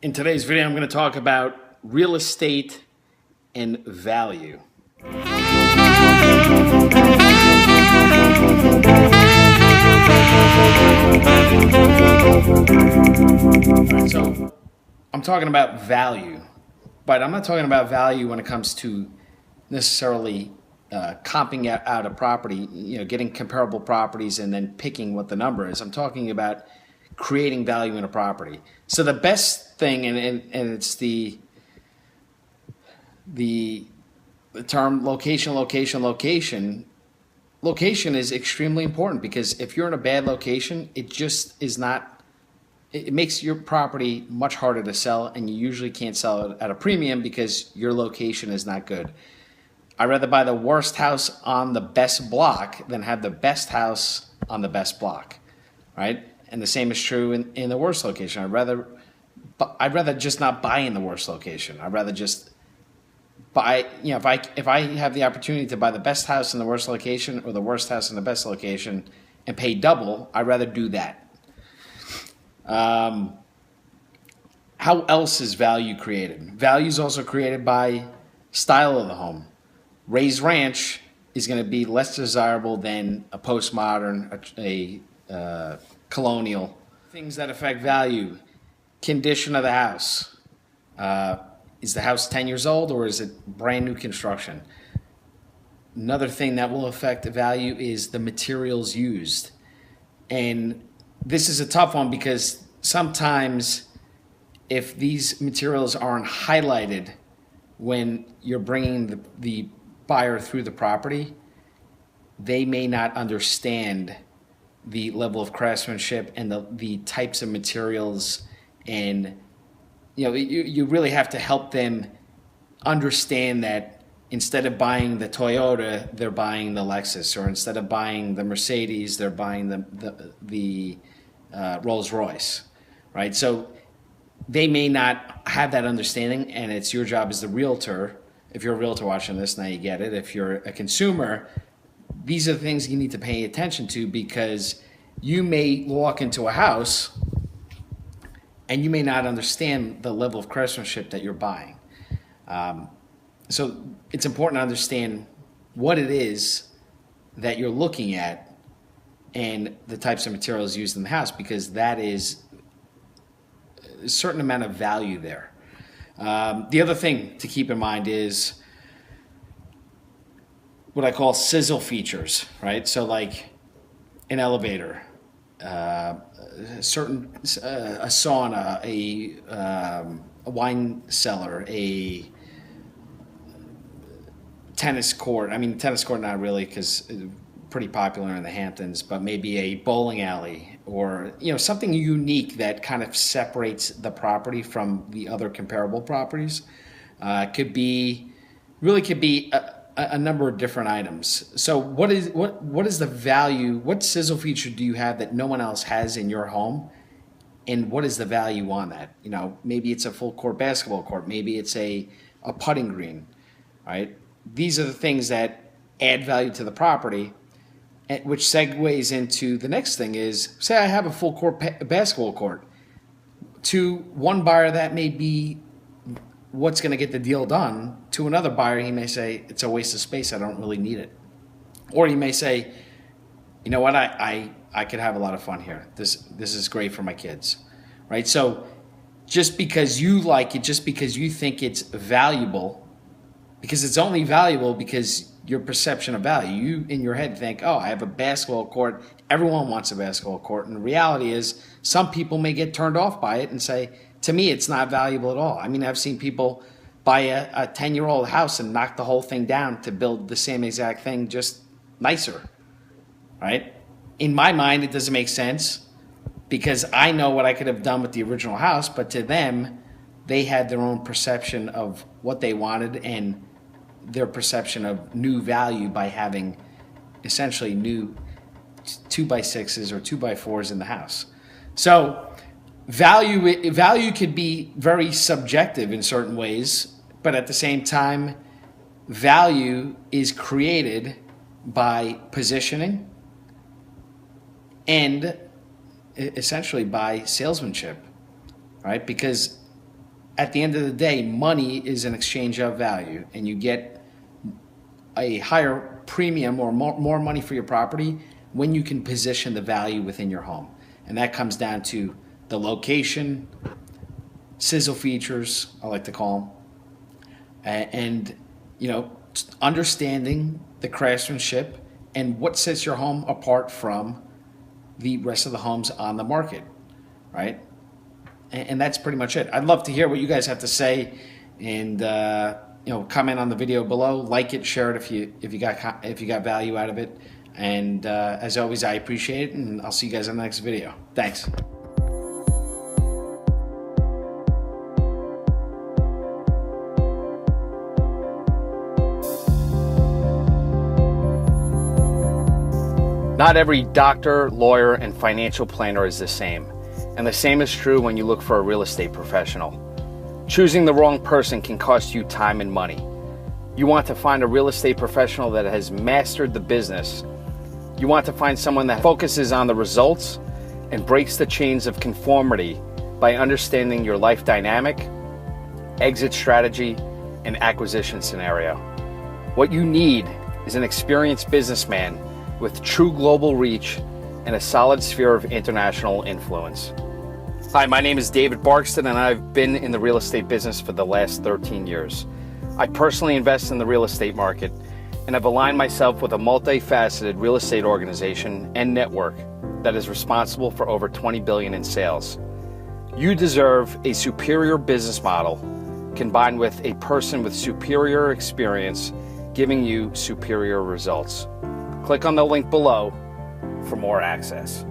In today's video, I'm going to talk about real estate and value. All right, so I'm talking about value, but I'm not talking about value when it comes to necessarily comping out a property, getting comparable properties and then picking what the number is. I'm talking about creating value in a property. So the best thing, and it's the term location. Location is extremely important because if you're in a bad location, it just is not. It makes your property much harder to sell, and you usually can't sell it at a premium because your location is not good. I'd rather buy the worst house on the best block than have the best house on the best block, right? And the same is true in the worst location. I'd rather just not buy in the worst location. I'd rather just buy, if I have the opportunity to buy the best house in the worst location or the worst house in the best location and pay double, I'd rather do that. How else is value created? Value is also created by style of the home. Raised ranch is going to be less desirable than a postmodern, a colonial. Things that affect value: condition of the house. Is the house 10 years old or is it brand new construction? Another thing that will affect the value is the materials used. And this is a tough one because sometimes if these materials aren't highlighted when you're bringing the buyer through the property, they may not understand the level of craftsmanship and the types of materials, and you really have to help them understand that instead of buying the Toyota, they're buying the Lexus, or instead of buying the Mercedes, they're buying the Rolls Royce, right? So they may not have that understanding, and it's your job as the realtor. If you're a realtor watching this, now you get it. If you're a consumer, these are the things you need to pay attention to, because you may walk into a house and you may not understand the level of craftsmanship that you're buying. So it's important to understand what it is that you're looking at and the types of materials used in the house, because that is a certain amount of value there. The other thing to keep in mind is what I call sizzle features, right? So like an elevator, a sauna, a wine cellar, a tennis court. I mean, tennis court not really, because it's pretty popular in the Hamptons, but maybe a bowling alley, or something unique that kind of separates the property from the other comparable properties. Could be a number of different items. So what is the value? What sizzle feature do you have that no one else has in your home? And what is the value on that? Maybe it's a full court basketball court. Maybe it's a putting green, right? These are the things that add value to the property, which segues into the next thing is, say I have a full court basketball court. To one buyer, that may be what's going to get the deal done. To another buyer, he may say, it's a waste of space, I don't really need it. Or he may say, you know what, I could have a lot of fun here. This is great for my kids, right? So just because you like it, just because you think it's valuable, because it's only valuable because your perception of value. You in your head think, oh, I have a basketball court. Everyone wants a basketball court. And the reality is some people may get turned off by it and say, to me, it's not valuable at all. I mean, I've seen people buy a 10-year-old house and knock the whole thing down to build the same exact thing, just nicer, right? In my mind, it doesn't make sense because I know what I could have done with the original house, but to them, they had their own perception of what they wanted and their perception of new value by having essentially new 2x6s or 2x4s in the house. So value could be very subjective in certain ways, but at the same time, value is created by positioning and essentially by salesmanship, right? Because at the end of the day, money is an exchange of value, and you get a higher premium or more money for your property when you can position the value within your home. And that comes down to the location, sizzle features, I like to call them, and understanding the craftsmanship and what sets your home apart from the rest of the homes on the market, right? And that's pretty much it. I'd love to hear what you guys have to say, and comment on the video below, like it, share it if you got value out of it. And as always, I appreciate it, and I'll see you guys in the next video. Thanks. Not every doctor, lawyer, and financial planner is the same. And the same is true when you look for a real estate professional. Choosing the wrong person can cost you time and money. You want to find a real estate professional that has mastered the business. You want to find someone that focuses on the results and breaks the chains of conformity by understanding your life dynamic, exit strategy, and acquisition scenario. What you need is an experienced businessman with true global reach and a solid sphere of international influence. Hi, my name is David Barkston, and I've been in the real estate business for the last 13 years. I personally invest in the real estate market and have aligned myself with a multifaceted real estate organization and network that is responsible for over $20 billion in sales. You deserve a superior business model combined with a person with superior experience giving you superior results. Click on the link below for more access.